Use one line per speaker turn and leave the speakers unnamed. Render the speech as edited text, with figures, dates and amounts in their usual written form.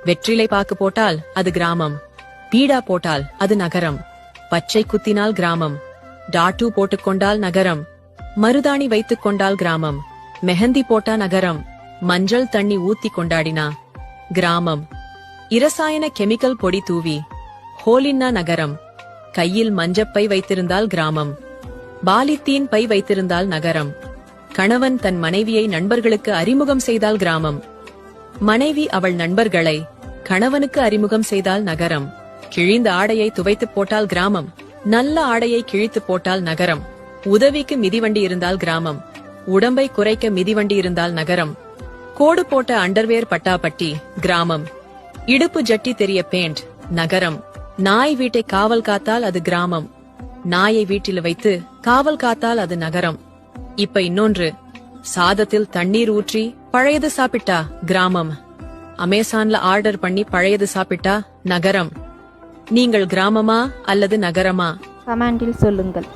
வெற்றிலை பாக்கு போட்டால் அது கிராமம், பீடா போட்டால் அது நகரம், பச்சை குத்தினால் கிராமம், டாட்டூ போட்டுக்கொண்டால் நகரம், மருதாணி வைத்துக் கொண்டால் கிராமம், மெஹந்தி போட்டா நகரம், மஞ்சள் தண்ணி ஊத்தி கொண்டாடினா கிராமம், இரசாயன கெமிக்கல் பொடி தூவி ஹோலின்னா நகரம், கையில் மஞ்சப்பை வைத்திருந்தால் கிராமம், பாலித்தீன் பை வைத்திருந்தால் நகரம், கணவன் தன் மனைவியை நண்பர்களுக்கு அறிமுகம் செய்தால் கிராமம், மனைவி அவள் நண்பர்களை கணவனுக்கு அறிமுகம் செய்தால் நகரம், கிழிந்த ஆடையை துவைத்து போட்டால் கிராமம், நல்ல ஆடையை கிழித்து போட்டால் நகரம், உதவிக்கு மிதிவண்டி இருந்தால் கிராமம், உடம்பை குறைக்க மிதிவண்டி இருந்தால் நகரம், கோடு போட்ட அண்டர்வேர் பட்டாப்பட்டி கிராமம், இடுப்பு ஜட்டி தெரிய பேண்ட் நகரம், நாய் வீட்டை காவல் காத்தால் அது கிராமம், நாயை வீட்டில் வைத்து காவல் காத்தால் அது நகரம். இப்ப இன்னொன்று, சாதத்தில் தண்ணீர் ஊற்றி பழையது சாப்பிட்டா கிராமம், அமேசான்ல ஆர்டர் பண்ணி பழையது சாப்பிட்டா நகரம். நீங்கள் கிராமமா அல்லது நகரமா?
கமெண்டில் சொல்லுங்கள்.